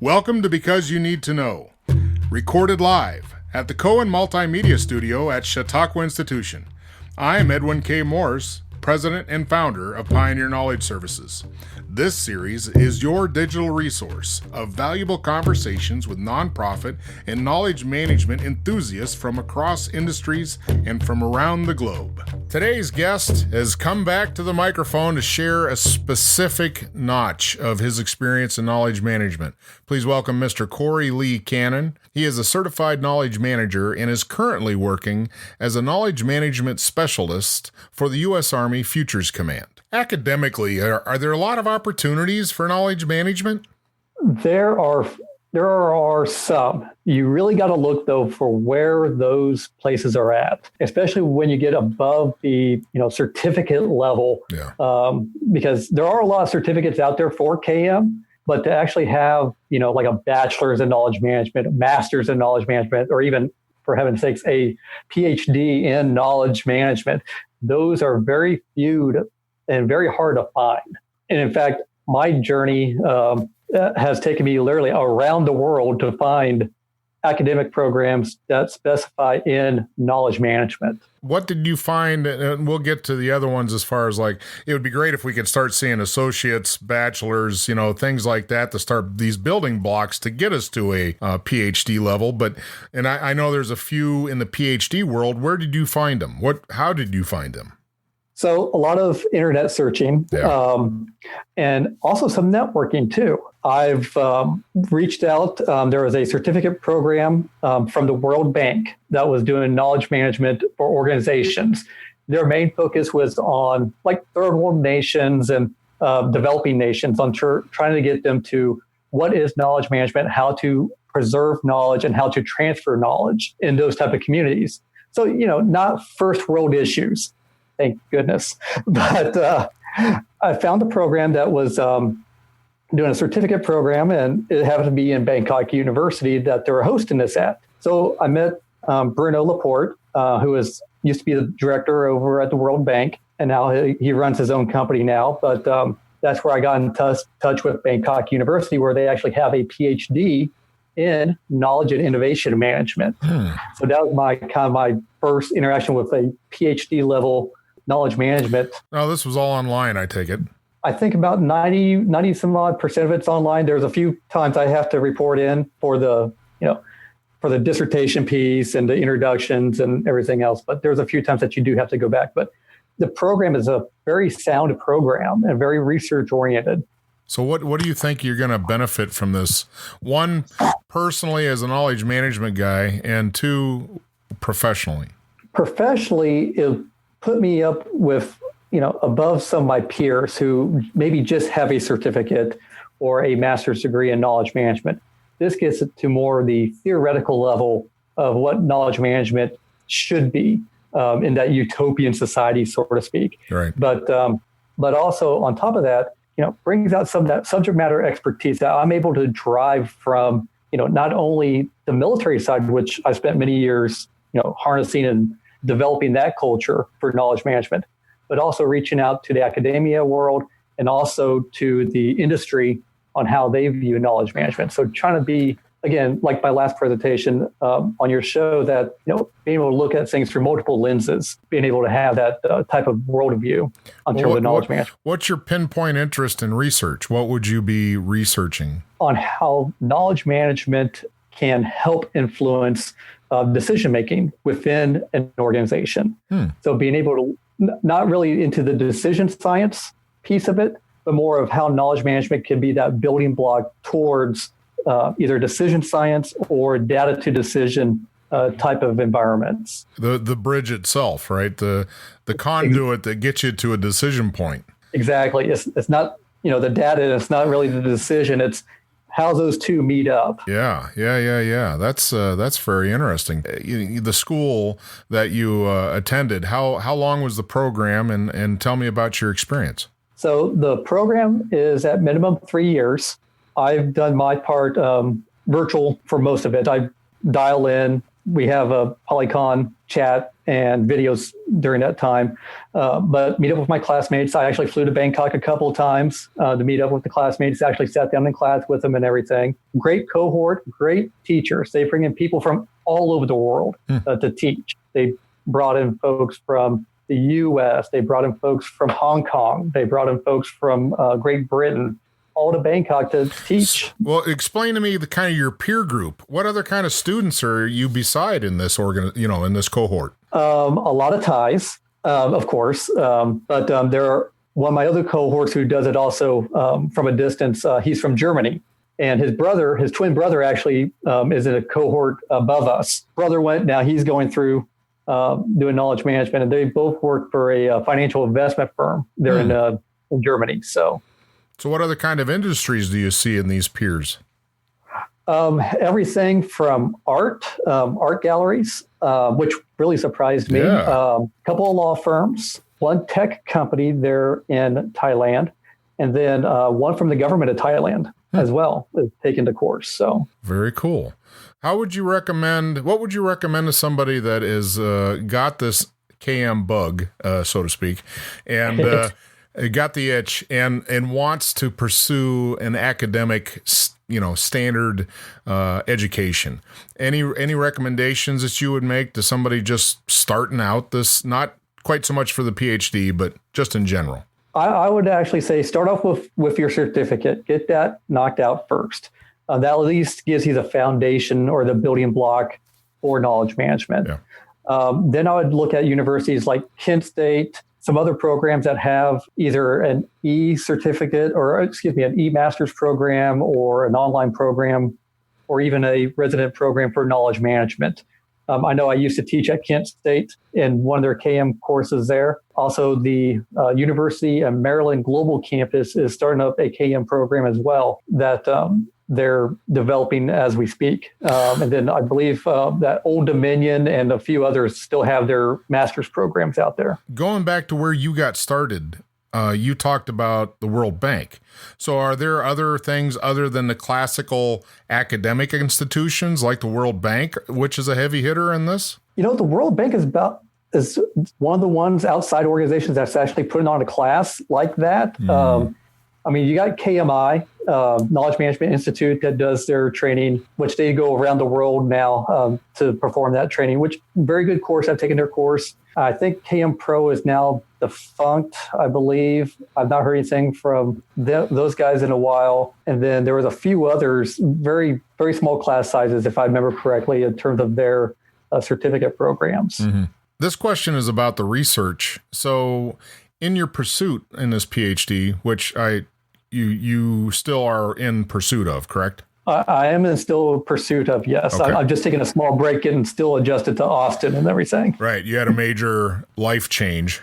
Welcome to Because You Need to Know, recorded live at the Cohen Multimedia Studio at Chautauqua Institution. I'm Edwin K. Morse, President and founder of Pioneer Knowledge Services. This series is your digital resource of valuable conversations with nonprofit and knowledge management enthusiasts from across industries and from around the globe. Today's guest has come back to the microphone to share a specific notch of his experience in knowledge management. Please welcome Mr. Cory Lee Cannon. He is a certified knowledge manager and is currently working as a knowledge management specialist for the U.S. Army Futures Command. Academically, are there a lot of opportunities for knowledge management? There are some. You really got to look, though, for where those places are at, especially when you get above the certificate level. Yeah. Because there are a lot of certificates out there for KM, but to actually have like a bachelor's in knowledge management, a master's in knowledge management, or even, for heaven's sakes, a PhD in knowledge management, those are very few and very hard to find. And in fact, my journey has taken me literally around the world to find academic programs that specify in knowledge management. What did you find? And we'll get to the other ones as far as it would be great if we could start seeing associates, bachelors, things like that to start these building blocks to get us to a PhD level. And I know there's a few in the PhD world. Where did you find them? How did you find them? So a lot of internet searching, and also some networking too. I've reached out. There was a certificate program from the World Bank that was doing knowledge management for organizations. Their main focus was on third world nations and developing nations, on trying to get them to what is knowledge management, how to preserve knowledge, and how to transfer knowledge in those type of communities. So, not first world issues. Thank goodness. But I found a program that was doing a certificate program, and it happened to be in Bangkok University that they were hosting this at. So I met Bruno Laporte, who used to be the director over at the World Bank, and now he runs his own company now. But that's where I got in touch with Bangkok University, where they actually have a PhD in knowledge and innovation management. So that was my first interaction with a PhD level knowledge management. Oh, this was all online, I take it. I think about 90 some odd percent of it's online. There's a few times I have to report in for the dissertation piece and the introductions and everything else. But there's a few times that you do have to go back. But the program is a very sound program and very research oriented. So what do you think you're going to benefit from this? One, personally as a knowledge management guy, and two, professionally. Professionally, it put me up with, above some of my peers who maybe just have a certificate or a master's degree in knowledge management. This gets to more the theoretical level of what knowledge management should be in that utopian society, so to speak. Right. But also on top of that, brings out some of that subject matter expertise that I'm able to drive from, not only the military side, which I spent many years, harnessing and developing that culture for knowledge management, but also reaching out to the academia world and also to the industry on how they view knowledge management. So trying to be, again, like my last presentation on your show, that, being able to look at things through multiple lenses, being able to have that type of worldview on terms of knowledge management. What's your pinpoint interest in research? What would you be researching? On how knowledge management can help influence decision-making within an organization. So being able to, not really into the decision science piece of it, but more of how knowledge management can be that building block towards either decision science or data to decision type of environments. The bridge itself, right? The conduit that gets you to a decision point. Exactly. It's not, the data, it's not really the decision. It's how those two meet up. Yeah. That's very interesting. The school that you attended, how long was the program, and tell me about your experience? So the program is at minimum 3 years. I've done my part virtual for most of it. I dial in. We have a Polycon chat, and videos during that time. But meet up with my classmates. I actually flew to Bangkok a couple of times to meet up with the classmates, actually sat down in class with them and everything. Great cohort, great teachers. They bring in people from all over the world to teach. They brought in folks from the U.S. They brought in folks from Hong Kong. They brought in folks from Great Britain, all to Bangkok to teach. Well, explain to me the kind of your peer group. What other kind of students are you beside in this in this cohort? A lot of Thais, of course, but there are one of my other cohorts who does it also from a distance. He's from Germany, and his twin brother, actually is in a cohort above us. Brother went. Now he's going through doing knowledge management, and they both work for a financial investment firm. They're in Germany. So what other kind of industries do you see in these peers? Everything from art galleries, which really surprised me. Yeah. A couple of law firms, one tech company there in Thailand, and then one from the government of Thailand as well is taking the course. So very cool. What would you recommend to somebody that is got this KM bug, so to speak, and got the itch and wants to pursue an academic, standard education? Any recommendations that you would make to somebody just starting out this, not quite so much for the PhD, but just in general? I would actually say start off with your certificate. Get that knocked out first. That at least gives you the foundation or the building block for knowledge management. Yeah. Then I would look at universities like Kent State, some other programs that have either an e-certificate an e-master's program or an online program or even a resident program for knowledge management. I know I used to teach at Kent State in one of their KM courses there. Also, the University of Maryland Global Campus is starting up a KM program as well that they're developing as we speak. And then I believe that Old Dominion and a few others still have their master's programs out there. Going back to where you got started, you talked about the World Bank. So are there other things other than the classical academic institutions like the World Bank, which is a heavy hitter in this? The World Bank is one of the ones outside organizations that's actually putting on a class like that. You got KMI, Knowledge Management Institute, that does their training, which they go around the world now to perform that training, which very good course. I've taken their course. I think KM Pro is now defunct, I believe. I've not heard anything from those guys in a while. And then there was a few others, very, very small class sizes, if I remember correctly, in terms of their certificate programs. Mm-hmm. This question is about the research. So in your pursuit in this PhD, which you still are in pursuit of, correct? I am in still pursuit of, yes. Okay. I'm just taking a small break and still adjusted to Austin and everything. Right. You had a major life change.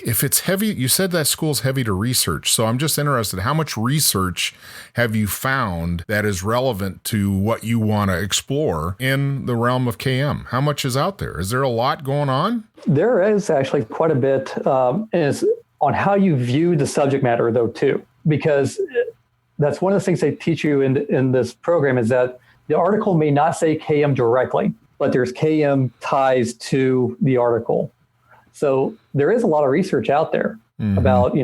If it's heavy, you said that school's heavy to research. So I'm just interested, how much research have you found that is relevant to what you want to explore in the realm of KM? How much is out there? Is there a lot going on? There is actually quite a bit. And it's on how you view the subject matter, though, too, because that's one of the things they teach you in this program is that the article may not say KM directly, but there's KM ties to the article. So there is a lot of research out there about,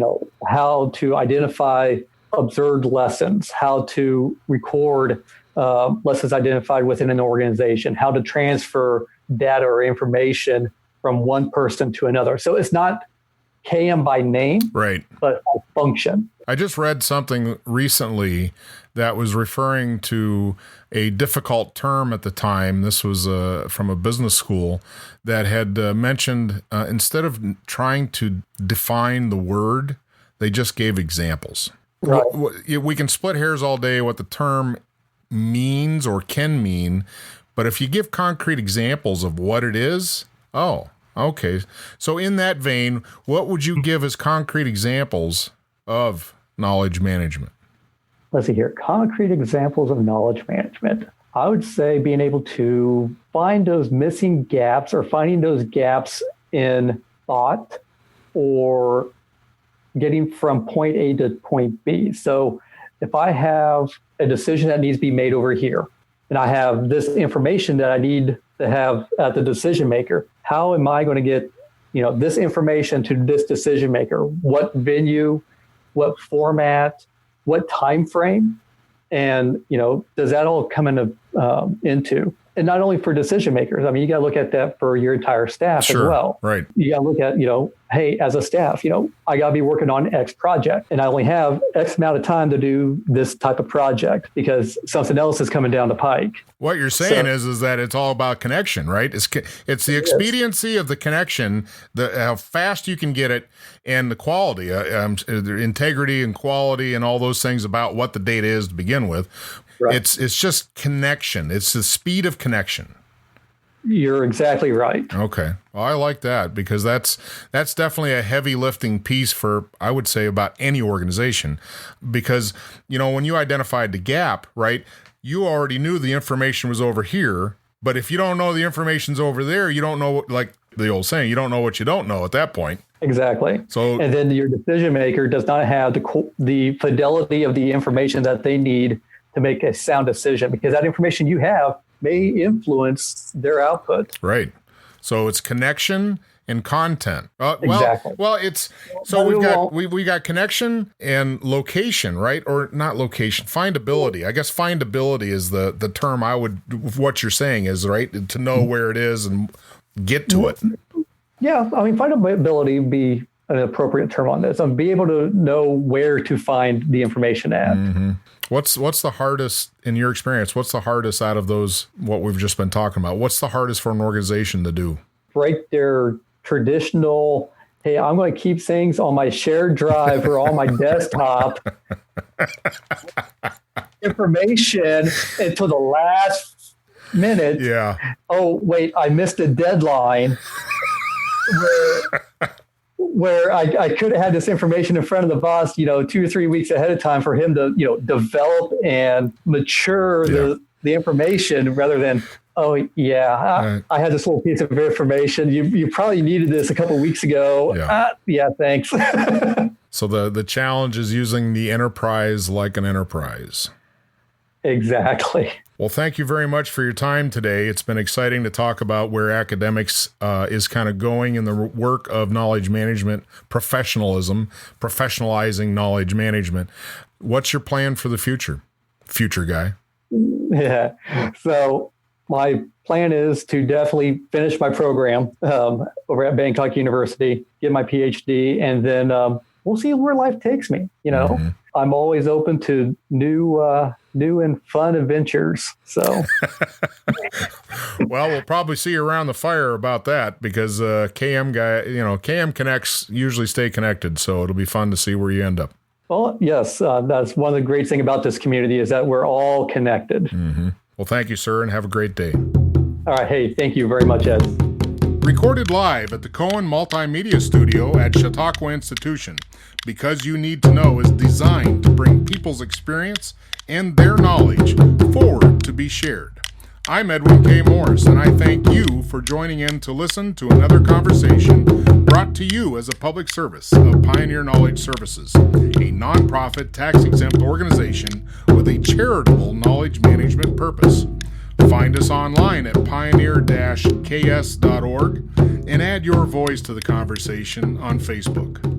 how to identify observed lessons, how to record lessons identified within an organization, how to transfer data or information from one person to another. So it's not KM by name, right, but by function. I just read something recently that was referring to a difficult term at the time. This was from a business school that had mentioned instead of trying to define the word, they just gave examples. Right. We can split hairs all day what the term means or can mean, but if you give concrete examples of what it is, okay. So in that vein, what would you give as concrete examples of knowledge management? Let's see here. Concrete examples of knowledge management. I would say being able to find those missing gaps or finding those gaps in thought or getting from point A to point B. So if I have a decision that needs to be made over here, and I have this information that I need to have at the decision maker, how am I going to get, this information to this decision maker? What venue, what format, what time frame, and does that all come into? And not only for decision makers. I mean, you got to look at that for your entire staff as well. Right. You got to look at, hey, as a staff, I got to be working on X project, and I only have X amount of time to do this type of project because something else is coming down the pike. What you're saying is that it's all about connection, right? It's the expediency of the connection, how fast you can get it, and the quality, the integrity and quality, and all those things about what the data is to begin with. Right. It's just connection. It's the speed of connection. You're exactly right. Okay. Well, I like that because that's definitely a heavy lifting piece for, I would say, about any organization. Because, when you identified the gap, right, you already knew the information was over here. But if you don't know the information's over there, you don't know, like the old saying, you don't know what you don't know at that point. Exactly. And then your decision maker does not have the fidelity of the information that they need to make a sound decision, because that information you have may influence their output. Right. So it's connection and content. Exactly. Well, it's so we got connection and location, right? Or not location, findability. I guess findability is the term I would. What you're saying is right to know where it is and get to it. Yeah, I mean, findability would be an appropriate term on this. Be able to know where to find the information at. Mm-hmm. What's the hardest, in your experience, what's the hardest out of those, what we've just been talking about? What's the hardest for an organization to do? Break their traditional, hey, I'm going to keep things on my shared drive or on my desktop information until the last minute. Yeah. Oh, wait, I missed a deadline where I could have had this information in front of the boss, 2 or 3 weeks ahead of time for him to, develop and mature the information rather than, I had this little piece of information. You probably needed this a couple of weeks ago. Yeah, thanks. So the challenge is using the enterprise like an enterprise. Exactly. Well, thank you very much for your time today. It's been exciting to talk about where academics is kind of going in the work of knowledge management, professionalism, professionalizing knowledge management. What's your plan for the future guy? Yeah. So my plan is to definitely finish my program over at Bangkok University, get my PhD, and then we'll see where life takes me. Mm-hmm. I'm always open to new and fun adventures. So, well, we'll probably see you around the fire about that because KM Connects usually stay connected. So it'll be fun to see where you end up. Well, yes, that's one of the great things about this community is that we're all connected. Mm-hmm. Well, thank you, sir, and have a great day. All right. Hey, thank you very much, Ed. Recorded live at the Cohen Multimedia Studio at Chautauqua Institution. Because You Need to Know is designed to bring people's experience and their knowledge forward to be shared. I'm Edwin K. Morris, and I thank you for joining in to listen to another conversation brought to you as a public service of Pioneer Knowledge Services, a nonprofit tax-exempt organization with a charitable knowledge management purpose. Find us online at pioneer-ks.org and add your voice to the conversation on Facebook.